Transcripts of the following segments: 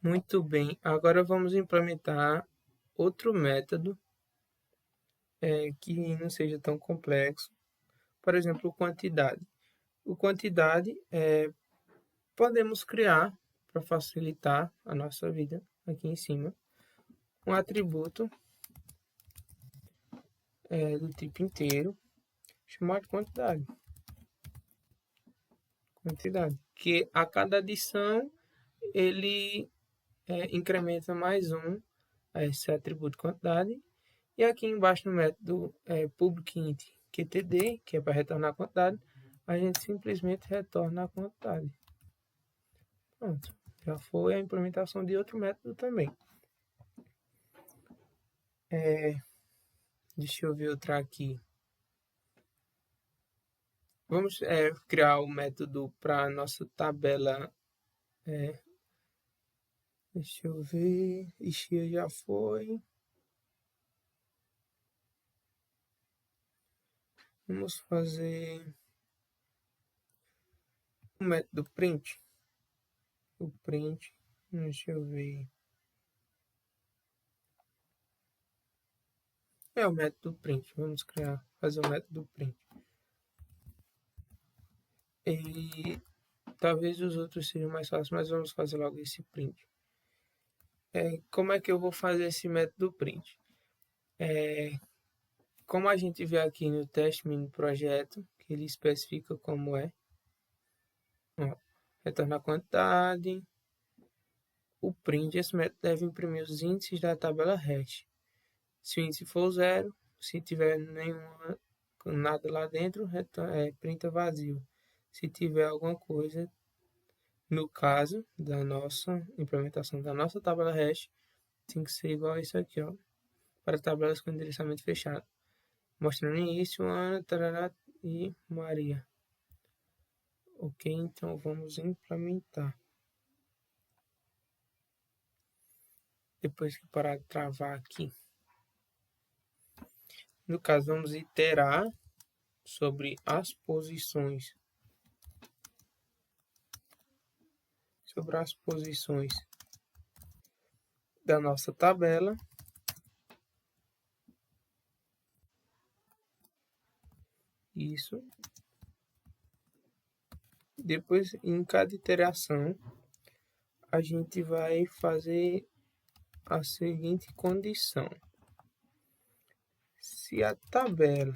Muito bem, agora vamos implementar outro método que não seja tão complexo. Por exemplo, quantidade. O quantidade podemos criar para facilitar a nossa vida aqui em cima um atributo do tipo inteiro chamado quantidade. Quantidade, que a cada adição ele incrementa mais um a esse atributo quantidade. E aqui embaixo no método publicInt QTD, que é para retornar a quantidade, a gente simplesmente retorna a quantidade. Pronto, já foi a implementação de outro método também. Deixa eu ver outra aqui. Vamos criar o método para a nossa tabela. Deixa eu ver. Ixi, já foi. Vamos fazer o método print. O print. Deixa eu ver. É o método print. Vamos fazer o método print. E talvez os outros sejam mais fáceis, mas vamos fazer logo esse print. Como é que eu vou fazer esse método print? Como a gente vê aqui no teste mini projeto, que ele especifica como é. Ó, retorna a quantidade. O print, esse método deve imprimir os índices da tabela hash. Se o índice for zero, se tiver nada lá dentro, printa vazio. Se tiver alguma coisa, no caso da nossa implementação da nossa tabela hash, tem que ser igual a isso aqui, ó, para tabelas com endereçamento fechado, mostrando início, Ana, tarará e Maria. Ok, então vamos implementar. Depois que parar de travar aqui. No caso, vamos iterar sobre as posições. Sobre as posições da nossa tabela. Isso. Depois, em cada iteração, a gente vai fazer a seguinte condição. Se a tabela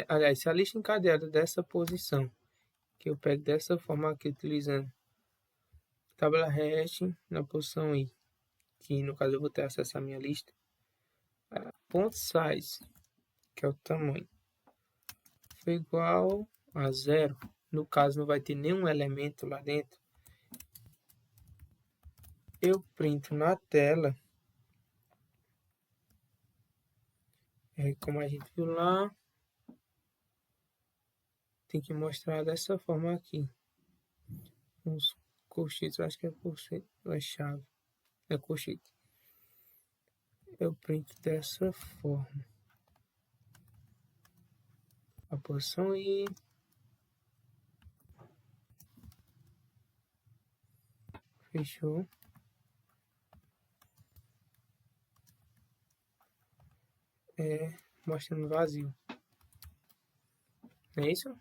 aliás, se a lista encadeada dessa posição, que eu pego dessa forma aqui, utilizando tabela hash na posição i, que no caso eu vou ter acesso à minha lista, ponto size, que é o tamanho, foi igual a 0, no caso não vai ter nenhum elemento lá dentro, eu printo na tela, como a gente viu lá, tem que mostrar dessa forma aqui, uns colchetes, acho que é colchete, é chave, é colchete, eu printo dessa forma, a posição i, fechou. Mostrando vazio. Não é isso?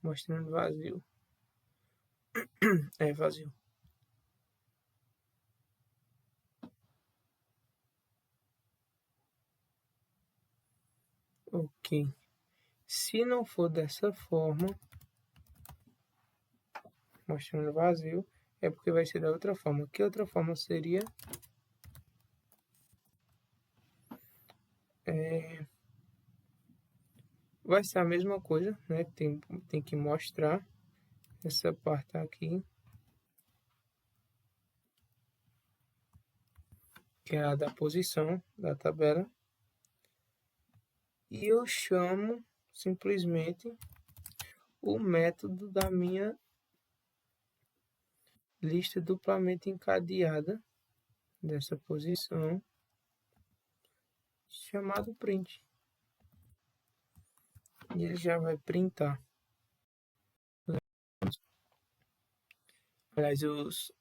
Mostrando vazio. É vazio. Ok. Se não for dessa forma, mostrando vazio, é porque vai ser da outra forma. Que outra forma seria? Vai ser a mesma coisa, né? Tem que mostrar essa parte aqui, que é a da posição da tabela. E eu chamo simplesmente o método da minha lista duplamente encadeada dessa posição, chamado print. E ele já vai printar Aliás, os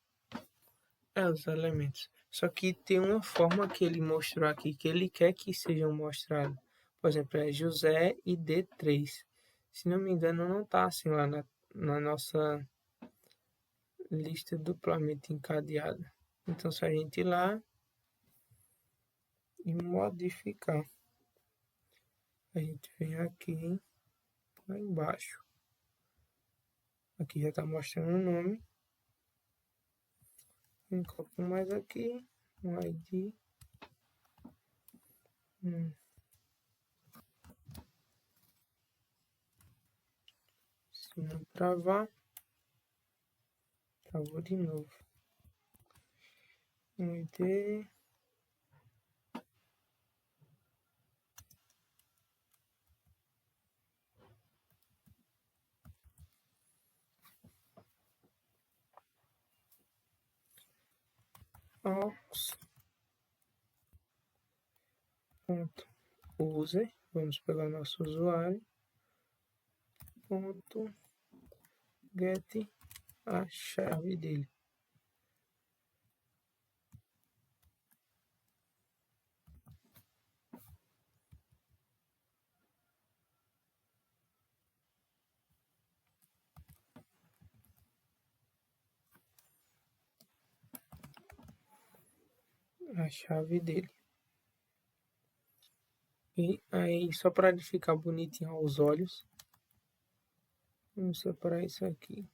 elementos. Só que tem uma forma que ele mostrou aqui, que ele quer que sejam mostrados. Por exemplo, é José e D3. Se não me engano, não está assim lá na nossa lista duplamente encadeada. Então, se a gente ir lá e modificar, a gente vem aqui, lá embaixo. Aqui já está mostrando o nome. Um pouco mais aqui, um ID. Se não travar, travou de novo. Um ID. Aux. Ponto. User. Vamos pegar nosso usuário. Ponto. Get a chave dele. A chave dele. E aí, só para ele ficar bonitinho aos olhos, vamos separar isso aqui.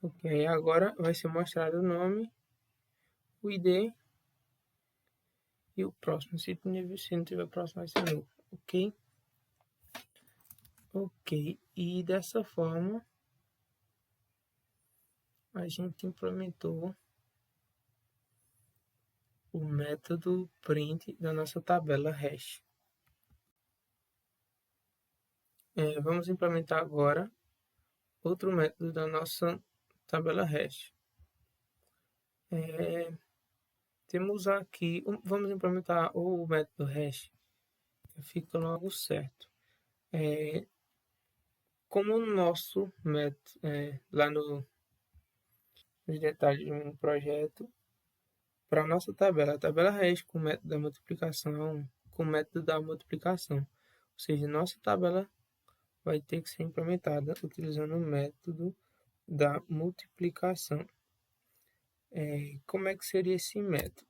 Ok, agora vai ser mostrado o nome, o ID e o próximo. Se não tiver próximo, vai ser novo. Ok? Ok, e dessa forma a gente implementou o método print da nossa tabela hash. Vamos implementar agora outro método da nossa tabela hash. Temos aqui, vamos implementar o método hash, fica logo certo. Como o nosso método, lá nos detalhes de um projeto, para a nossa tabela, a tabela hash com o método da multiplicação, com o método da multiplicação. Ou seja, nossa tabela vai ter que ser implementada utilizando o método da multiplicação. Como é que seria esse método?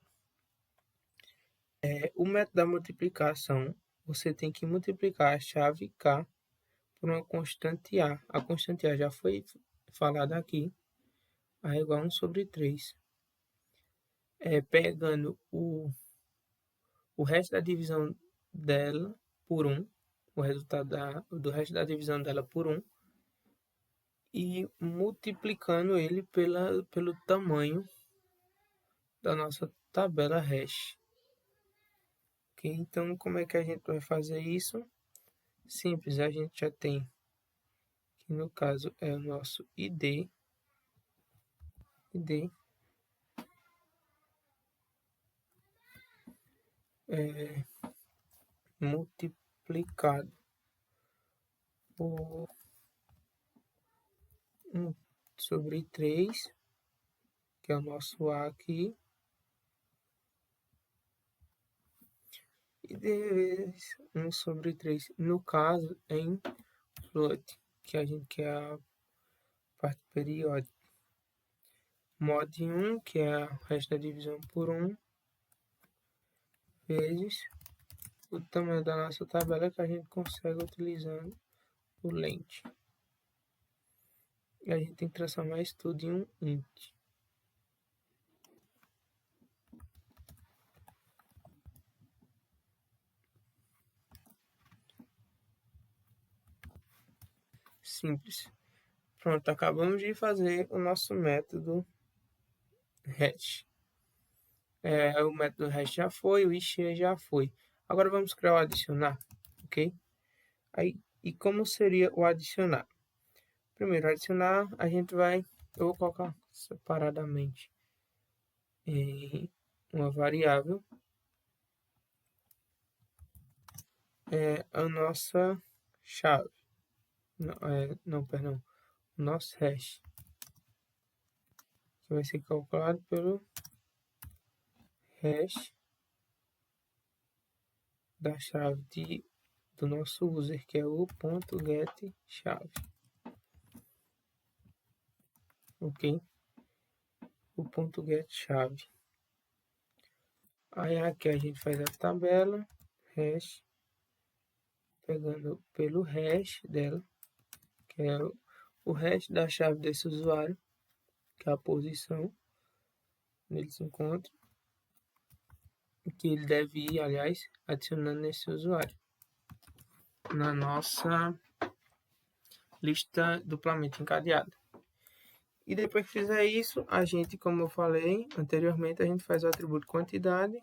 O método da multiplicação, você tem que multiplicar a chave K por uma constante A. A constante A já foi falada aqui. A é igual a 1 sobre 3. Pegando o resto da divisão dela por 1, o resultado do resto da divisão dela por 1, e multiplicando ele pelo tamanho da nossa tabela hash. Okay? Então, como é que a gente vai fazer isso? Simples, a gente já tem, que no caso é o nosso ID multiplicado por 1 sobre 3, que é o nosso A aqui, e vezes 1 sobre 3, no caso em float, que a gente quer a parte periódica. Mod 1, que é o resto da divisão por 1, vezes o tamanho da nossa tabela que a gente consegue utilizando o length. E a gente tem que transformar isso tudo em um int. Simples. Pronto, acabamos de fazer o nosso método hash. O método hash já foi, o encher já foi. Agora vamos criar o adicionar, ok? E como seria o adicionar? Primeiro, adicionar, a gente vai, eu vou colocar separadamente em uma variável a nossa chave. Não, perdão, nosso hash. que vai ser calculado pelo hash da chave do nosso user, que é o ponto get chave. Ok? O ponto get chave. Aí aqui a gente faz a tabela hash, pegando pelo hash dela, que é o hash da chave desse usuário, que é a posição onde ele se encontra, que ele deve ir, aliás, adicionando nesse usuário na nossa lista duplamente encadeada. E depois que fizer isso, a gente, como eu falei anteriormente, a gente faz o atributo quantidade,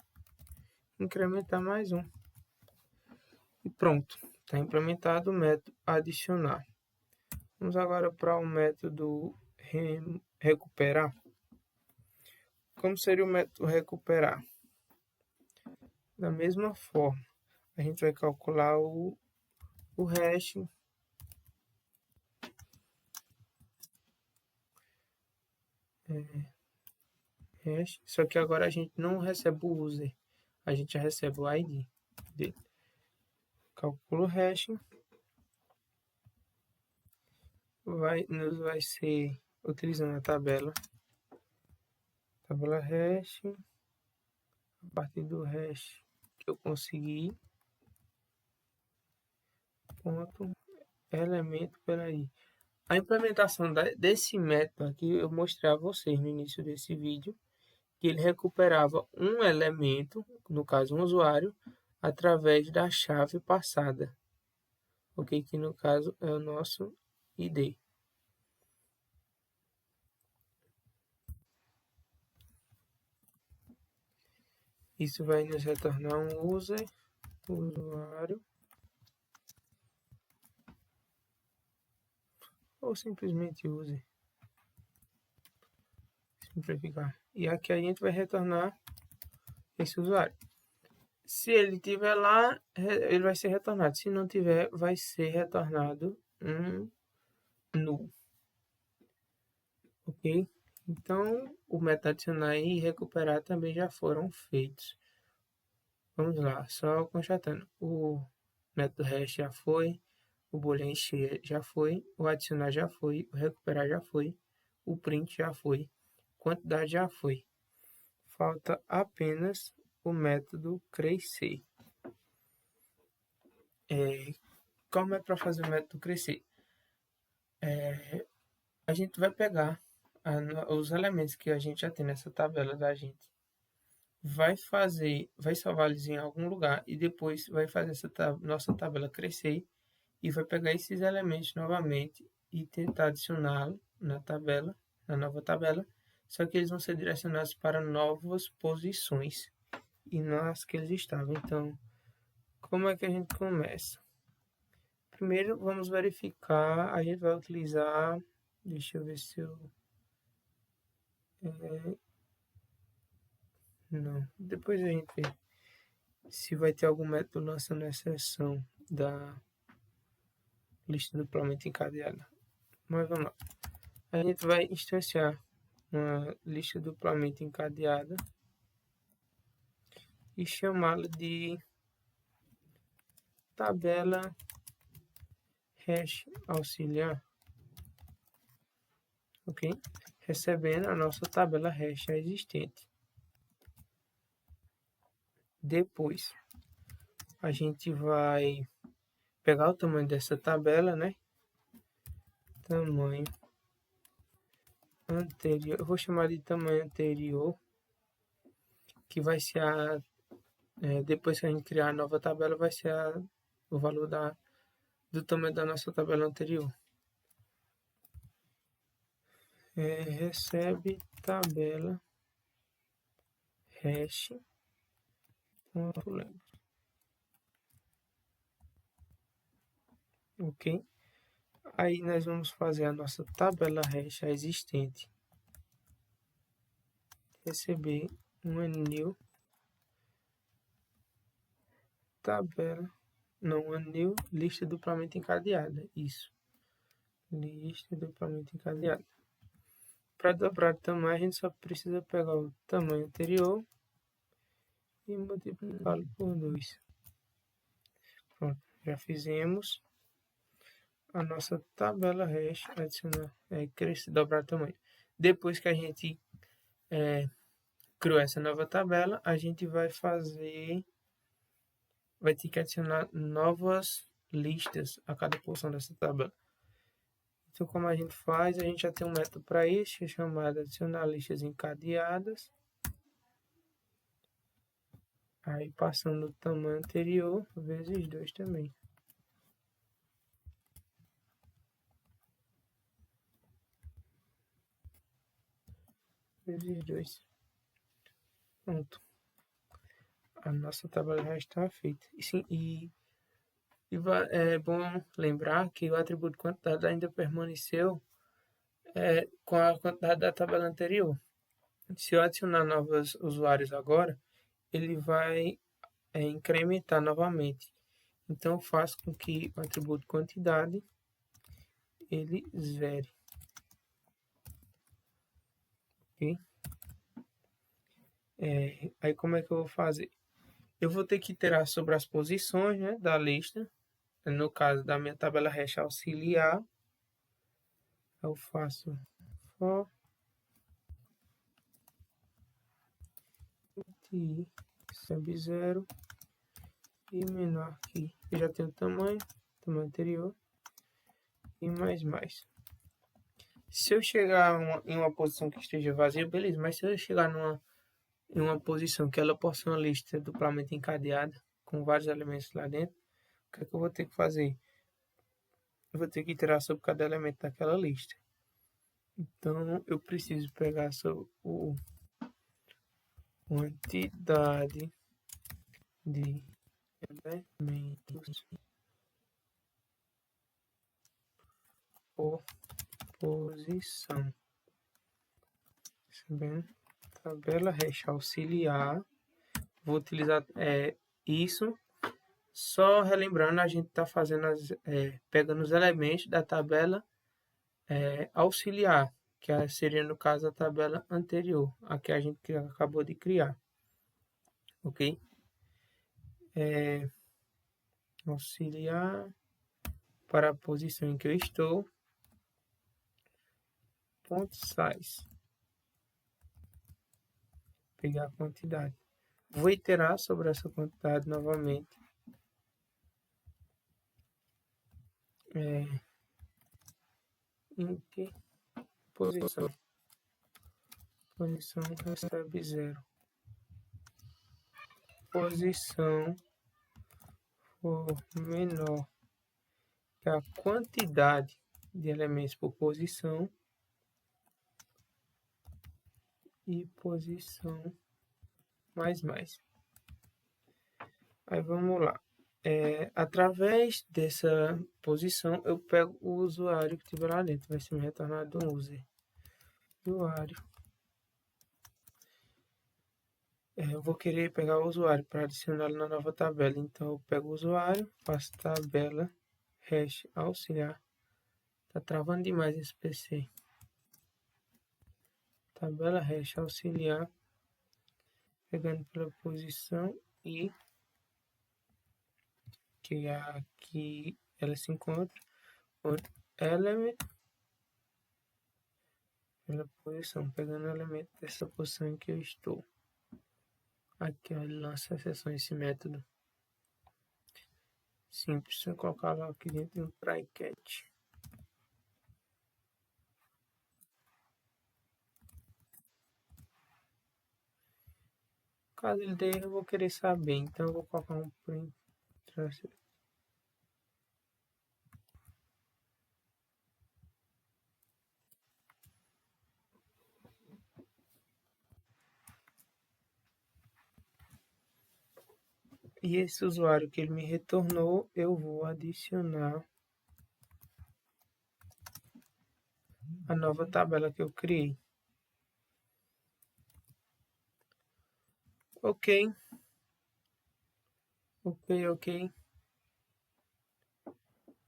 incrementar mais um. E pronto, está implementado o método adicionar. Vamos agora para o método recuperar. Como seria o método recuperar? Da mesma forma, a gente vai calcular o hash só que agora a gente não recebe o user, a gente já recebe o ID dele. Calcula o hash, vai ser utilizando a tabela hash, a partir do hash que eu consegui, ponto, elemento, peraí. A implementação desse método aqui eu mostrei a vocês no início desse vídeo, que ele recuperava um elemento, no caso um usuário, através da chave passada, ok? Que no caso é o nosso ID. Isso vai nos retornar um usuário, ou simplesmente user, simplificar. E aqui a gente vai retornar esse usuário. Se ele tiver lá, ele vai ser retornado. Se não tiver, vai ser retornado um null. Ok? Então, o método adicionar e recuperar também já foram feitos. Vamos lá, só constatando. O método hash já foi, o boolean encher já foi, o adicionar já foi, o recuperar já foi, o print já foi, quantidade já foi. Falta apenas o método crescer. Como é para fazer o método crescer? A gente vai pegar os elementos que a gente já tem nessa tabela da gente, vai salvar eles em algum lugar e depois vai fazer nossa tabela crescer e vai pegar esses elementos novamente e tentar adicioná-los na nova tabela, só que eles vão ser direcionados para novas posições e não as que eles estavam. Então, como é que a gente começa? Primeiro, vamos verificar, a gente vai utilizar, deixa eu ver se eu... não, depois a gente vê se vai ter algum método lançando a exceção da lista duplamente encadeada. Mas vamos lá. A gente vai instanciar uma lista duplamente encadeada e chamá-la de tabela hash auxiliar, ok? Recebendo a nossa tabela hash existente. Depois, a gente vai pegar o tamanho dessa tabela, né? Tamanho anterior, eu vou chamar de tamanho anterior, que vai ser depois que a gente criar a nova tabela, vai ser o valor do tamanho da nossa tabela anterior. Recebe tabela hash ponto length. Ok? Aí nós vamos fazer a nossa tabela hash existente receber uma new tabela, não, uma new lista duplamente encadeada. Isso, lista duplamente encadeada. para dobrar o tamanho, a gente só precisa pegar o tamanho anterior e multiplicá-lo por 2. Pronto, já fizemos a nossa tabela hash, adicionar, dobrar o tamanho. Depois que a gente criou essa nova tabela, a gente vai ter que adicionar novas listas a cada porção dessa tabela. Então, como a gente faz, a gente já tem um método para isso, chamado adicionar listas encadeadas. Aí, passando o tamanho anterior, vezes 2 também. Vezes 2. Pronto. A nossa tabela já está feita. É bom lembrar que o atributo quantidade ainda permaneceu com a quantidade da tabela anterior. Se eu adicionar novos usuários agora, ele vai incrementar novamente. Então, eu faço com que o atributo quantidade ele zere. Ok? Aí, como é que eu vou fazer? Eu vou ter que iterar sobre as posições, né, da lista. No caso da minha tabela hash auxiliar, eu faço for sub 0 e menor que eu já tenho o tamanho anterior e mais. Se eu chegar em uma posição que esteja vazia, beleza, mas se eu chegar em uma posição que ela possui uma lista duplamente encadeada, com vários elementos lá dentro, o que é que eu vou ter que fazer? Eu vou ter que iterar sobre cada elemento daquela lista. Então, eu preciso pegar a quantidade de elementos por posição. Bem, tabela hash auxiliar. Vou utilizar isso. Só relembrando, a gente está fazendo pegando os elementos da tabela auxiliar, que seria no caso a tabela anterior, a que a gente acabou de criar. Ok? Auxiliar para a posição em que eu estou. Ponto size. Pegar a quantidade. Vou iterar sobre essa quantidade novamente. Em que posição? Posição recebe 0. Posição for menor que a quantidade de elementos por posição e posição mais. Aí vamos lá. Através dessa posição, eu pego o usuário que estiver lá dentro. Vai ser me retornado um user. Usuário. Eu vou querer pegar o usuário para adicioná-lo na nova tabela. Então, eu pego o usuário, faço tabela hash auxiliar. Tá travando demais esse PC. Tabela hash auxiliar. Pegando pela posição e que aqui ela se encontra. Element pela posição, pegando o elemento dessa posição em que eu estou. Aqui ele lança a exceção esse método. Simples, só colocar lá aqui dentro de um try catch. Caso ele dê, eu vou querer saber, então eu vou colocar um print. E esse usuário que ele me retornou, eu vou adicionar a nova tabela que eu criei. Ok.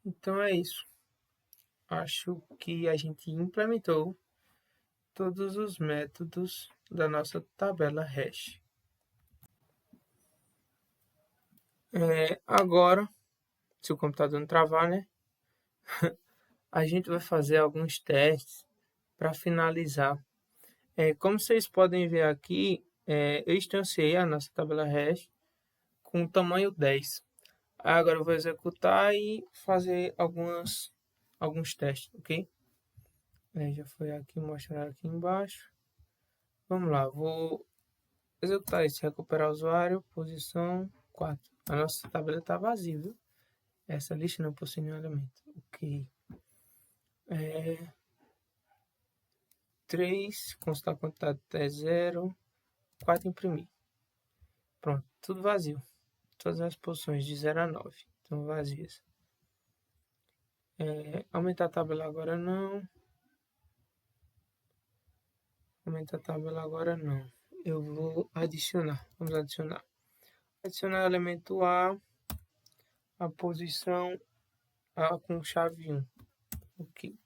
Então é isso. Acho que a gente implementou todos os métodos da nossa tabela hash. Agora, se o computador não travar, né? A gente vai fazer alguns testes para finalizar. Como vocês podem ver aqui, eu instanciei a nossa tabela hash com o tamanho 10. Agora eu vou executar e fazer alguns testes, ok? Já foi aqui, mostrar aqui embaixo. Vamos lá, vou executar isso, recuperar o usuário, posição 4. A nossa tabela está vazia, viu? Essa lista não possui nenhum elemento. Ok. 3, constar a quantidade até 0, 4 imprimir. Pronto, tudo vazio. Todas as posições de 0 a 9 estão vazias. Aumentar a tabela agora não. Aumentar a tabela agora não. Eu vou adicionar. Vamos adicionar. Adicionar o elemento a posição A com chave 1. Ok.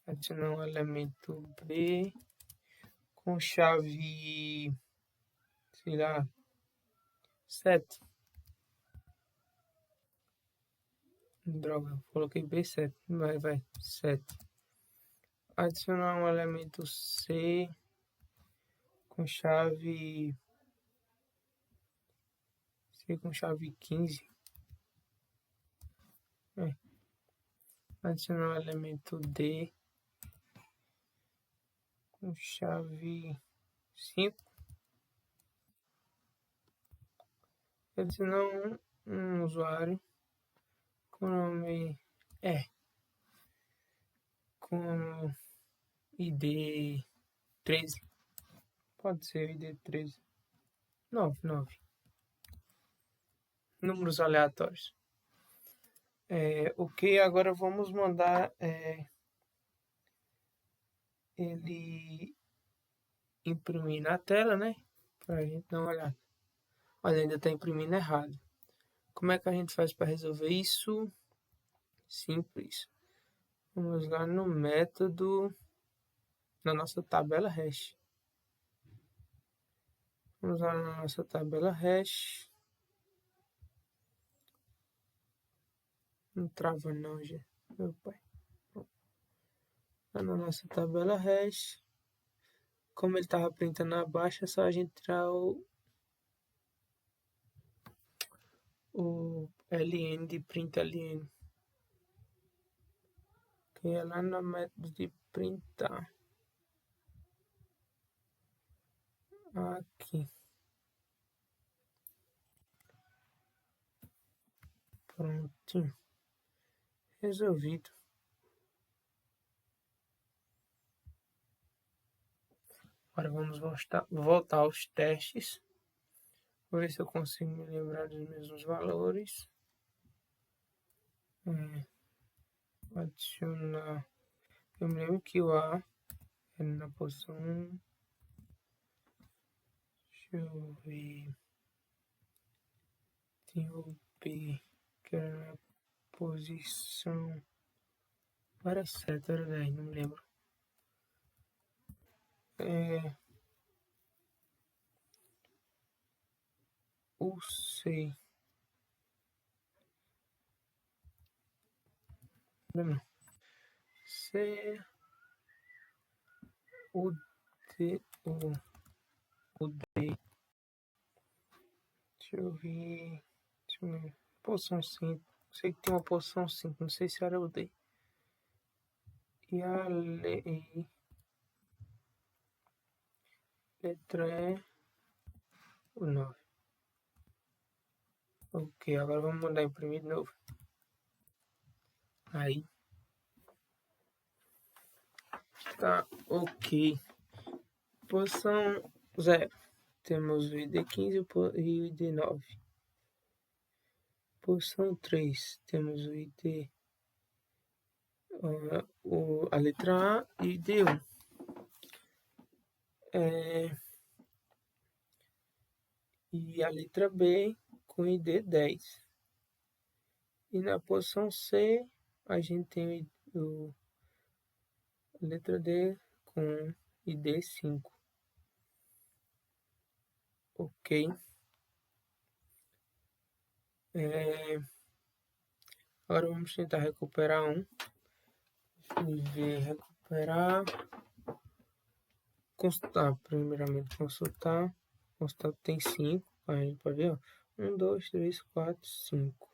Adicionar o elemento B com chave, sei lá, 7. Droga, coloquei B7. Vai, 7. Adicionar um elemento C com chave 15. Adicionar o elemento D com chave 5. Adicionar um usuário com nome com ID 13. Pode ser ID 13. 9. Números aleatórios. Ok, agora vamos mandar ele imprimir na tela, né? Para a gente dar uma olhada. Olha, ainda está imprimindo errado. Como é que a gente faz para resolver isso? Simples. Vamos lá no método, na nossa tabela hash. Vamos lá na nossa tabela hash. Não trava não, gente. Meu pai. Lá na nossa tabela hash. Como ele estava printando abaixo, é só a gente tirar o ln de print ln. Que é lá no método de printar. Aqui. Prontinho. Resolvido. Agora vamos voltar aos testes. Vou ver se eu consigo me lembrar dos mesmos valores. Adicionar. Eu me lembro que o A era na posição 1. Deixa eu ver. Tem o B, que era na posição. Era 7, era 10, não me lembro. O C. Não. C. O D. O D. Deixa eu ver. Posição 5. Sei que tem uma posição 5. Não sei se era o D. E a letra E. O 9. Ok, agora vamos mandar imprimir de novo. Aí. Tá, ok. Posição 0. Temos o ID 15 e o ID 9. Posição 3. Temos o ID. A letra A e o ID 1. E a letra B com ID 10. E na posição C, a gente tem a letra D com ID 5. Ok. Agora vamos tentar recuperar um. Recuperar. Consultar. Primeiramente consultar. Consultar tem 5. A gente pode ver, ó. 1, 2, 3, 4, 5.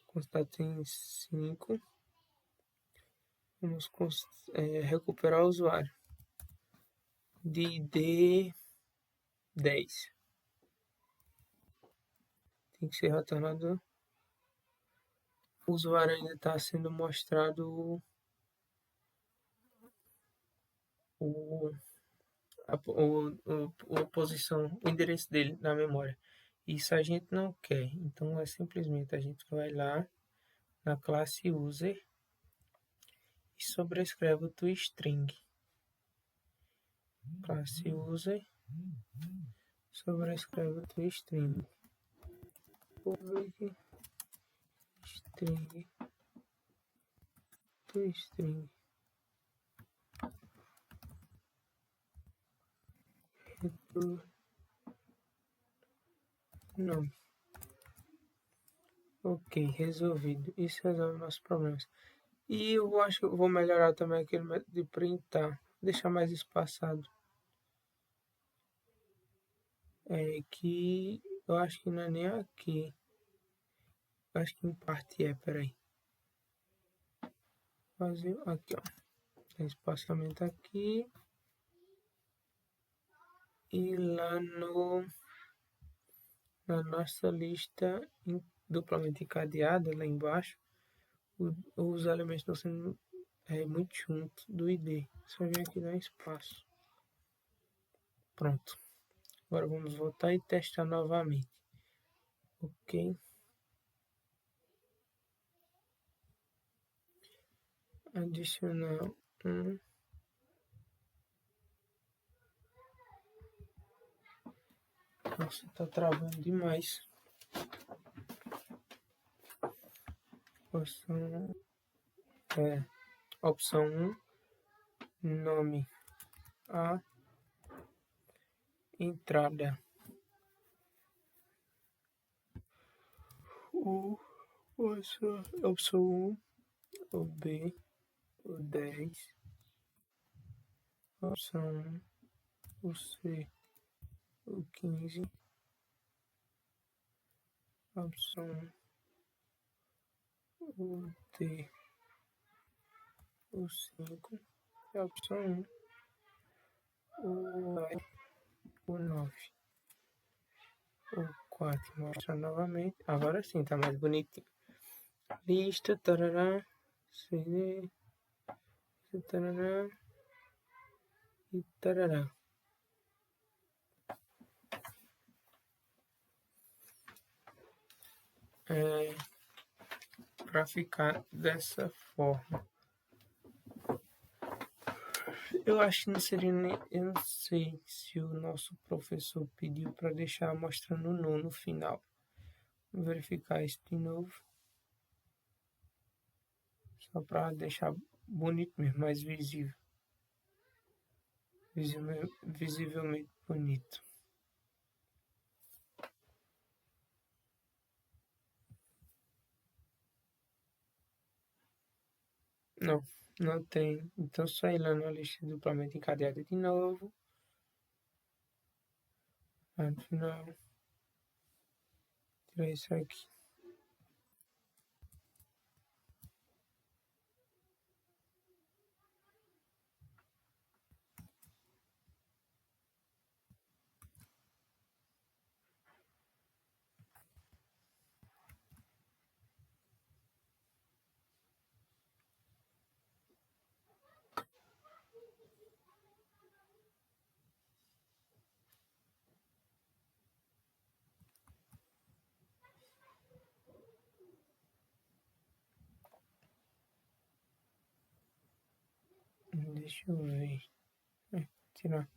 Consultar tem 5. Vamos recuperar o usuário. De ID 10. Tem que ser retornado. O usuário ainda está sendo mostrado a posição, o endereço dele na memória. Isso a gente não quer. Então é simplesmente a gente vai lá na classe user e sobrescreve o toString. Classe user, sobrescreve o toString. Public string toString. Não. Ok, resolvido. Isso resolve nossos problemas. E eu acho que eu vou melhorar também aquele método de printar. Deixar mais espaçado. É que eu acho que não é nem aqui. Eu acho que em parte é, peraí. Fazer aqui, ó. Tem espaçamento aqui. E lá na nossa lista duplamente encadeada, lá embaixo, os elementos estão sendo muito juntos do ID. Só vir aqui dar espaço. Pronto. Agora vamos voltar e testar novamente. Ok. Adicionar um. Nossa, tá travando demais. Opção 1, nome a entrada. Opção 1, o B, o 10. Opção 1, o C, o 15. Opção 1, o D, o 5. E a opção 1, o 9. O 4 mostra novamente. Agora sim, tá mais bonitinho. Lista, tarará, CD, tarará e tarará. Para ficar dessa forma. Eu acho que não seria nem. Eu não sei se o nosso professor pediu para deixar mostrando o no final. Vou verificar isso de novo. Só para deixar bonito mesmo, mais visível. Visivelmente bonito. Não tem. Então só ir lá na lista duplamente encadeada de novo. Aí no final. Tirar isso aqui. Deixa eu ver. Tirar.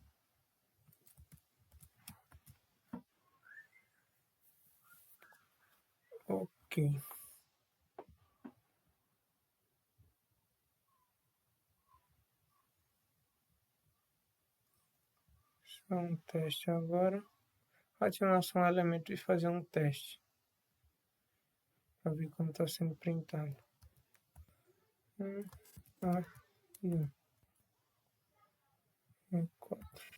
Ok. Um teste agora. Adicionar só um elemento e fazer um teste. Para ver como está sendo printado. E 4.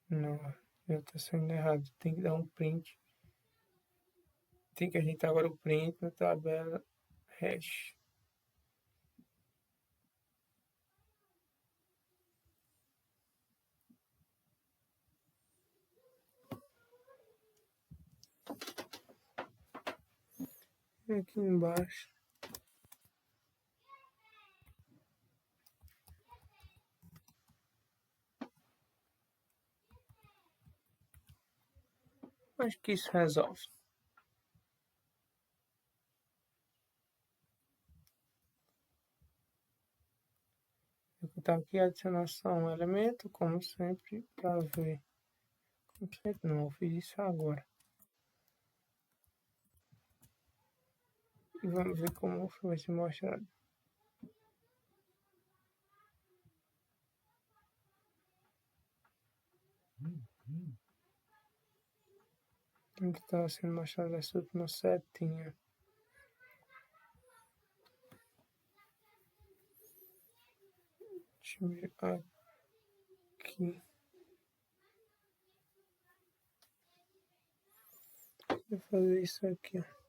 Não, já está saindo errado. Tem que dar um print. Tem que ajeitar agora o print na tabela hash. Aqui embaixo. Acho que isso resolve. Eu vou estar aqui adicionar só um elemento, como sempre, para ver. Como sempre não, eu fiz isso agora. E vamos ver como vai ser mostrado. Onde está sendo mostrada essa última setinha. Deixa eu ver aqui. Vou fazer isso aqui, ó.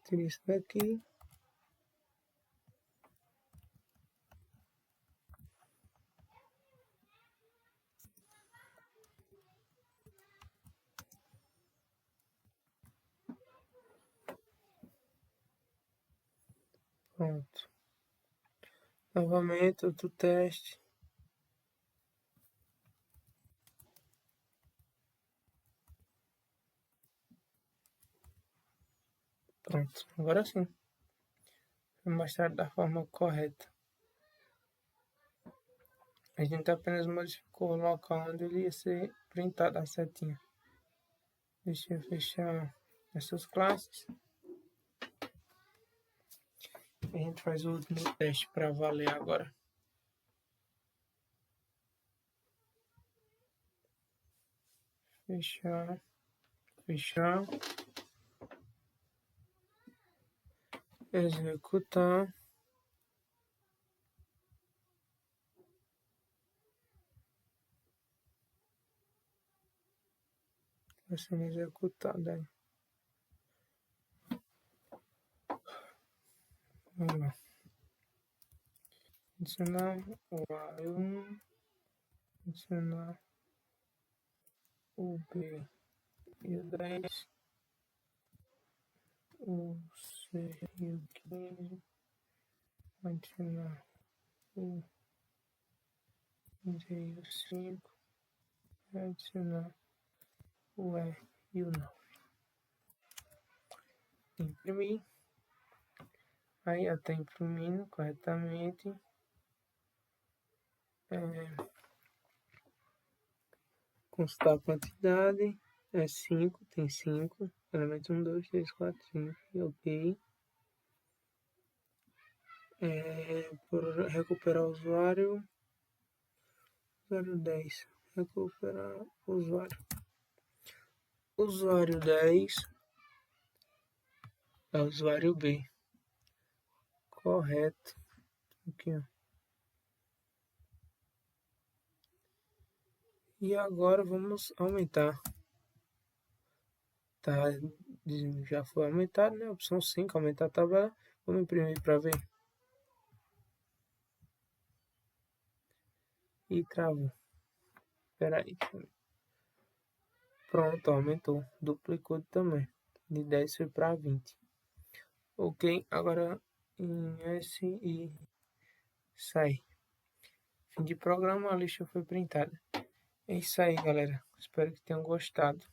Tira isso daqui. Pronto. Novamente, outro teste. Pronto, agora sim. Vou mostrar da forma correta. A gente apenas modificou o local onde ele ia ser printado a setinha. Deixa eu fechar essas classes. A gente faz o último teste para valer agora. Fechar. Fechar. Executar. Está sendo executado aí. Vamos lá. Adicionar o A1. Adicionar o B e o 10. O C e o 15. Adicionar o 15 e o 5. Adicionar o E e o 9. Imprimir. Aí está imprimindo corretamente. Consultar a quantidade. É 5, tem 5. Elemento 1, 2, 3, 4, 5. Ok. Por recuperar o usuário. Usuário 10. Recuperar o usuário. Usuário 10 é o usuário B. Correto. Aqui, ó. E agora vamos aumentar. Tá, já foi aumentado, né? Opção 5, aumentar a tabela. Vamos imprimir para ver. E travou. Espera aí. Pronto, aumentou. Duplicou também. De 10 foi para 20. Ok, agora em S e sai. Fim de programa, a lista foi printada. É isso aí, galera. Espero que tenham gostado.